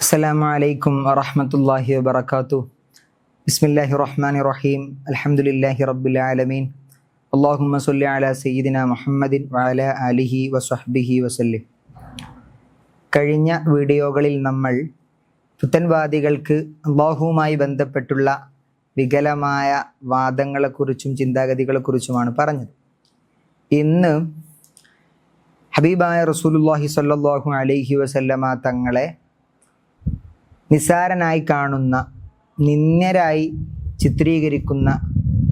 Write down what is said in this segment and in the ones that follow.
അസ്സലാമു അലൈക്കും വറഹ്മത്തുള്ളാഹി വബറകാതുഹു. ബിസ്മില്ലാഹിർ റഹ്മാനിർ റഹീം. അൽഹംദുലില്ലാഹി റബ്ബിൽ ആലമീൻ. അല്ലാഹുമ്മ സ്വല്ലി അലാ സയ്യിദിന മുഹമ്മദിൻ വഅലാ ആലിഹി വസഹ്ബിഹി വസല്ലം. കഴിഞ്ഞ വീഡിയോകളിൽ നമ്മൾ പുത്തൻവാദികൾക്ക് അല്ലാഹുവുമായി ബന്ധപ്പെട്ടുള്ള വികലമായ വാദങ്ങളെക്കുറിച്ചും ചിന്താഗതികളെക്കുറിച്ചുമാണ് പറഞ്ഞത്. ഇന്ന് ഹബീബായ റസൂലുള്ളാഹി സ്വല്ലല്ലാഹു അലൈഹി വസല്ലമ തങ്ങളെ നിസാരനായി കാണുന്ന, നിന്ദ്യരായി ചിത്രീകരിക്കുന്ന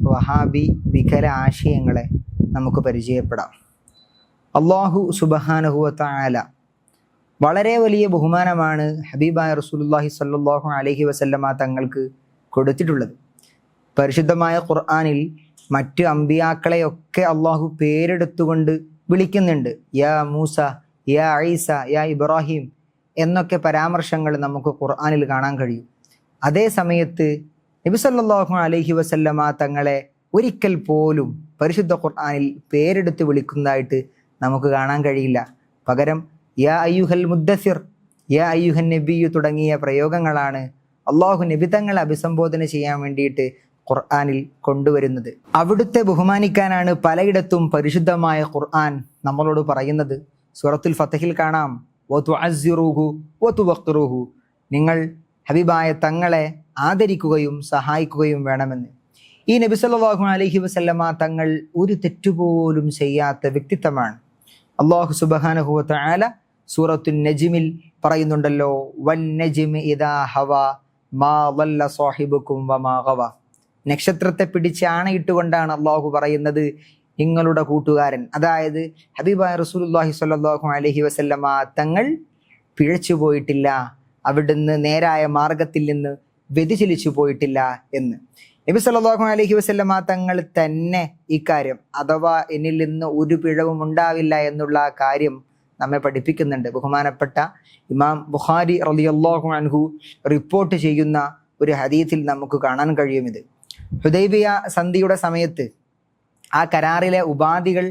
വഹാബി വികല ആശയങ്ങളെ നമുക്ക് പരിചയപ്പെടാം. അല്ലാഹു സുബ്ഹാനഹു വ തആല വളരെ വലിയ ബഹുമാനമാണ് ഹബീബായ റസൂലുള്ളാഹി സ്വല്ലല്ലാഹു അലൈഹി വസല്ലമ തങ്ങൾക്ക് കൊടുത്തിട്ടുള്ളത്. പരിശുദ്ധമായ ഖുർആനിൽ മറ്റു അമ്പിയാക്കളെയൊക്കെ അള്ളാഹു പേരെടുത്തുകൊണ്ട് വിളിക്കുന്നുണ്ട്. യാ മൂസ, യാ ഈസ, യാ ഇബ്രാഹിം എന്നൊക്കെ പരാമർശങ്ങൾ നമുക്ക് ഖുർആനിൽ കാണാൻ കഴിയും. അതേ സമയത്ത് നബി സല്ലല്ലാഹു അലൈഹി വസല്ലമ തങ്ങളെ ഒരിക്കൽ പോലും പരിശുദ്ധ ഖുർആനിൽ പേരെടുത്ത് വിളിക്കുന്നതായിട്ട് നമുക്ക് കാണാൻ കഴിയില്ല. പകരം യാ അയ്യുഹൽ മുദ്ദസിർ, യാ അയ്യുഹൻ നബിയു തുടങ്ങിയ പ്രയോഗങ്ങളാണ് അള്ളാഹു നബി തങ്ങളെ അഭിസംബോധന ചെയ്യാൻ വേണ്ടിയിട്ട് ഖുർആനിൽ കൊണ്ടുവരുന്നത്. അവിടുത്തെ ബഹുമാനിക്കാനാണ് പലയിടത്തും പരിശുദ്ധമായ ഖുർആൻ നമ്മളോട് പറയുന്നത്. സൂറത്തുൽ ഫതഹിൽ കാണാം, വതുഅസ്സിറുഹു വതുവഖിറുഹു, നിങ്ങൾ ഹബീബായ തങ്ങളെ ആദരിക്കുകയും സഹായിക്കുകയും വേണമെന്ന്. ഈ നബി സല്ലല്ലാഹു അലൈഹി വസല്ലമ തങ്ങൾ ഒരു തെറ്റുപോലും ചെയ്യാത്ത വ്യക്തിത്വമാണ്. അല്ലാഹു സുബ്ഹാനഹു വ തആല സൂറത്തുൻ നജ്മിൽ പറയുന്നുണ്ടല്ലോ, വൻ നജ്മി ഇദാ ഹവാ മാ ളല്ല സാഹിബുക്കും വമാ ഗവ. നക്ഷത്രത്തെ പിടിച്ച് ആണയിട്ടുകൊണ്ടാണ് അല്ലാഹു പറയുന്നത്, നിങ്ങളുടെ കൂട്ടുകാരൻ, അതായത് ഹബീബായ റസൂലുള്ളാഹി സ്വല്ലല്ലാഹു അലൈഹി വസല്ലമ തങ്ങൾ പിഴച്ചു പോയിട്ടില്ല, അവിടുന്ന് നേരായ മാർഗത്തിൽ നിന്ന് വ്യതിചലിച്ചു പോയിട്ടില്ല എന്ന് നബി സല്ലല്ലാഹു അലൈഹി വസല്ലമ തങ്ങൾ തന്നെ ഇക്കാര്യം, അഥവാ എന്നിൽ നിന്ന് ഒരു പിഴവും ഉണ്ടാവില്ല എന്നുള്ള കാര്യം നമ്മെ പഠിപ്പിക്കുന്നുണ്ട്. ബഹുമാനപ്പെട്ട ഇമാം ബുഖാരി റളിയല്ലാഹു അൻഹു റിപ്പോർട്ട് ചെയ്യുന്ന ഒരു ഹദീസിൽ നമുക്ക് കാണാൻ കഴിയും. ഇത് ഹുദൈബിയ സന്ധിയുടെ സമയത്ത് ആ കരാറിലെ ഉപാധികൾ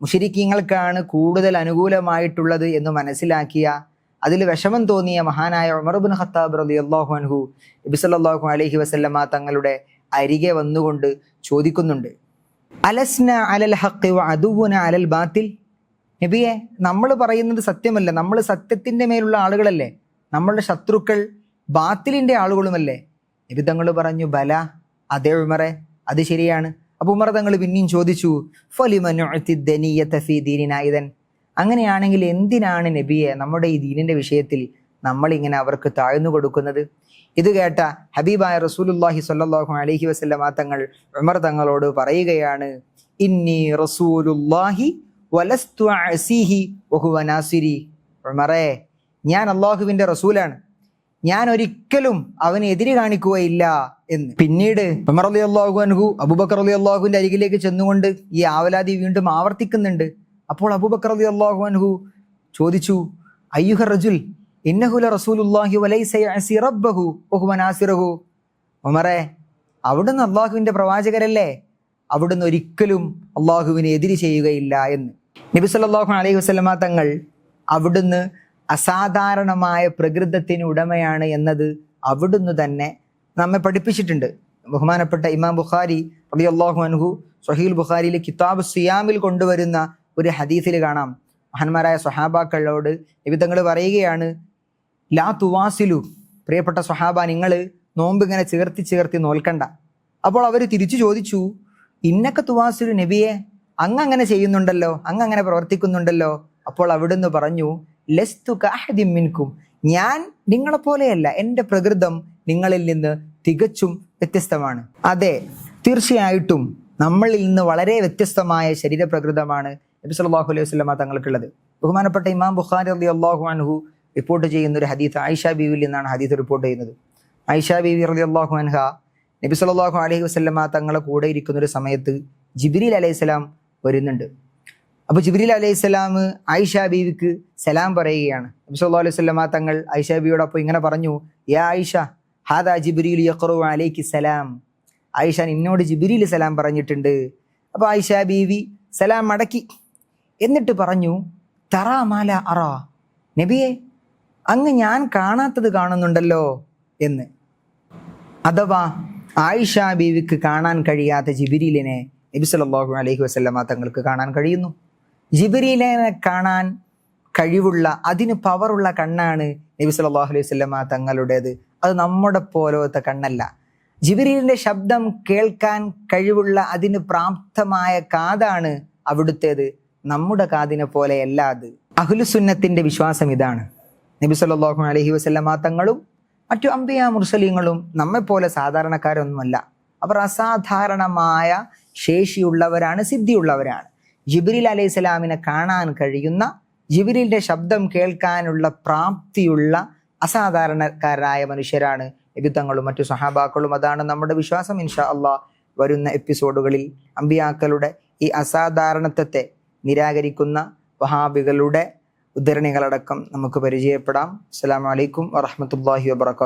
മുശ്രിക്കീങ്ങൾക്കാണ് കൂടുതൽ അനുകൂലമായിട്ടുള്ളത് എന്ന് മനസ്സിലാക്കിയ, അതിൽ വിഷമം തോന്നിയ മഹാനായ ഉമർ ഇബ്നു ഖത്താബ് റളിയല്ലാഹു അൻഹു നബി സല്ലല്ലാഹു അലൈഹി വസല്ലമ തങ്ങളുടെ അരികെ വന്നുകൊണ്ട് ചോദിക്കുന്നുണ്ട്, അലസ്ന അലൽ ഹഖ് വ അദുവുന അലൽ ബാത്തിൽ. നബിയെ, നമ്മൾ പറയുന്നത് സത്യമല്ല, നമ്മൾ സത്യത്തിന്റെ മേലുള്ള ആളുകളല്ലേ, നമ്മളുടെ ശത്രുക്കൾ ബാത്തിലിന്റെ ആളുകളുമല്ലേ? നബി തങ്ങൾ പറഞ്ഞു, ബല, അതേ ഉമറെ, അത് ശരിയാണ്. അപ്പൊ ഉമർ തങ്ങൾ പിന്നെയും ചോദിച്ചു, അങ്ങനെയാണെങ്കിൽ എന്തിനാണ് നബിയെ നമ്മുടെ ഈ ദീനിന്റെ വിഷയത്തിൽ നമ്മൾ ഇങ്ങനെ അവർക്ക് താഴ്ന്നു കൊടുക്കുന്നത്? ഇത് കേട്ട ഹബീബായ റസൂലുള്ളാഹി സ്വല്ലല്ലാഹു അലൈഹി വസല്ലമ തങ്ങൾ ഉമർ തങ്ങളോട് പറയുകയാണ്, ഇന്നി റസൂലുള്ളാഹി വലസ്തു അസീഹി വഹുവ നാസിരി. ഉമറേ, ഞാൻ അള്ളാഹുവിന്റെ റസൂലാണ്, ഞാൻ ഒരിക്കലും അവന് എതിര് കാണിക്കുകയില്ല എന്ന്. പിന്നീട് ഉമർ റളിയല്ലാഹു അൻഹു അബൂബക്കർ റളിയല്ലാഹുവിന്റെ അരികിലേക്ക് ചെന്നുകൊണ്ട് ഈ ആവലാതി വീണ്ടും ആവർത്തിക്കുന്നുണ്ട്. അപ്പോൾ അബൂബക്കർ റളിയല്ലാഹു അൻഹു ചോദിച്ചു, അയ്യുഹ റജുൽ ഇന്നഹു ലറസൂലുള്ളാഹി വലൈസ യഅസി റബ്ബഹു വഹുവ നാസിറുഹു. ഉമറേ, അവിടുന്ന് അള്ളാഹുവിന്റെ പ്രവാചകരല്ലേ, അവിടുന്ന് ഒരിക്കലും അള്ളാഹുവിനെ എതിര് ചെയ്യുകയില്ല എന്ന്. നബി സല്ലല്ലാഹു അലൈഹി വസല്ലമ തങ്ങൾ അവിടുന്ന് അസാധാരണമായ പ്രകൃതത്തിന് ഉടമയാണ് എന്നത് അവിടുന്ന് തന്നെ നമ്മെ പഠിപ്പിച്ചിട്ടുണ്ട്. ബഹുമാനപ്പെട്ട ഇമാം ബുഖാരി റളിയല്ലാഹു അൻഹു സ്വഹീഹുൽ ബുഖാരിയിലെ കിതാബ് സിയാമിൽ കൊണ്ടുവരുന്ന ഒരു ഹദീസിൽ കാണാം, മഹാന്മാരായ സ്വഹാബാക്കളോട് നബി തങ്ങൾ പറയുകയാണ്, ലാ തുവാസിലു, പ്രിയപ്പെട്ട സ്വഹാബ, നിങ്ങൾ നോമ്പ് ഇങ്ങനെ ചേർത്തി നോൽക്കണ്ട. അപ്പോൾ അവർ തിരിച്ചു ചോദിച്ചു, ഇന്നക്ക തുവാസിലു നബിയെ, അങ്ങനെ ചെയ്യുന്നുണ്ടല്ലോ, അങ്ങനെ പ്രവർത്തിക്കുന്നുണ്ടല്ലോ. അപ്പോൾ അവിടുന്ന് പറഞ്ഞു, ലസ്തു കഅഹദിൻ മിൻകും, ഞാൻ നിങ്ങളെപ്പോലെയല്ല, എൻ്റെ പ്രകൃതം നിങ്ങളിൽ നിന്ന് തികച്ചും വ്യത്യസ്തമാണ്. അതെ, തീർച്ചയായിട്ടും നമ്മളിൽ നിന്ന് വളരെ വ്യത്യസ്തമായ ശരീരപ്രകൃതമാണ് നബി സല്ലല്ലാഹു അലൈഹി വസല്ലമ തങ്ങൾക്കുള്ളത്. ബഹുമാനപ്പെട്ട ഇമാം ബുഖാരി റളിയല്ലാഹു അൻഹു റിപ്പോർട്ട് ചെയ്യുന്ന ഒരു ഹദീസ് ആയിഷ ബീവിയിൽ നിന്നാണ് ഹദീസ് റിപ്പോർട്ട് ചെയ്യുന്നത്. ആയിഷ ബീവി റളിയല്ലാഹു അൻഹ നബി സല്ലല്ലാഹു അലൈഹി വസല്ലമ തങ്ങളെ കൂടെ ഇരിക്കുന്ന ഒരു സമയത്ത് ജിബ്രീൽ അലൈഹിസ്സലാം വരുന്നുണ്ട്. അപ്പോൾ ജിബ്രീൽ അലൈഹിസ്സലാം ആയിഷ ബീവിക്ക് സലാം പറയുകയാണ്. നബി സല്ലല്ലാഹു അലൈഹി വസല്ലമ തങ്ങൾ ആയിഷ ബീവിയോടൊപ്പം ഇങ്ങനെ പറഞ്ഞു, യാ ആയിഷ ഹാദാ ജിബ്രീൽ യഖറു അലൈക്കി സലാം. ആയിഷ, നിന്നോട് ജിബ്രീൽ സലാം പറഞ്ഞിട്ടുണ്ട്. അപ്പോൾ ആയിഷ ബീവി സലാം മടക്കി, എന്നിട്ട് പറഞ്ഞു, തറാ മാല അറാ, നബിയെ, അങ്ങ് ഞാൻ കാണാത്തത് കാണുന്നുണ്ടല്ലോ എന്ന്. അഥവാ ആയിഷ ബീവിക്ക് കാണാൻ കഴിയാത്ത ജിബ്രീലിനെ നബി സല്ലല്ലാഹു അലൈഹി വസല്ലമ തങ്ങൾക്ക് കാണാൻ കഴിയുന്നു. ജിബ്രീലിനെ കാണാൻ കഴിവുള്ള, അതിന് പവറുള്ള കണ്ണാണ് നബി സല്ലല്ലാഹു അലൈഹി വസല്ലമ തങ്ങളുടേത്. അത് നമ്മുടെ പോലത്തെ കണ്ണല്ല. ജിബ്രീലിന്റെ ശബ്ദം കേൾക്കാൻ കഴിവുള്ള, അതിന് പ്രാപ്തമായ കാതാണ് അവിടുത്തേത്. നമ്മുടെ കാതിനെ പോലെയല്ല അത്. അഹ്ലുസുന്നത്തിന്റെ വിശ്വാസം ഇതാണ്. നബി സല്ലല്ലാഹു അലൈഹി വസല്ലമ തങ്ങളും മറ്റു അംബിയാ മുർസലീങ്ങളും നമ്മെപ്പോലെ സാധാരണക്കാരൊന്നുമല്ല. അവർ അസാധാരണമായ ശേഷിയുള്ളവരാണ്, സിദ്ധിയുള്ളവരാണ്. ജിബ്രീൽ അലൈഹി സ്വലാമിനെ കാണാൻ കഴിയുന്ന, ജിബ്രീലിന്റെ ശബ്ദം കേൾക്കാനുള്ള പ്രാപ്തിയുള്ള അസാധാരണക്കാരായ മനുഷ്യരാണ് നബി തങ്ങളും മറ്റു സഹാബാക്കളും. അതാണ് നമ്മുടെ വിശ്വാസം. ഇൻഷാ അള്ളാഹ് വരുന്ന എപ്പിസോഡുകളിൽ അമ്പിയാക്കളുടെ ഈ അസാധാരണത്വത്തെ നിരാകരിക്കുന്ന വഹാബികളുടെ ഉദ്ധരണികളടക്കം നമുക്ക് പരിചയപ്പെടാം. അസ്സലാമു അലൈക്കും വറഹ്മത്തുള്ളാഹി വബറകാതുഹു.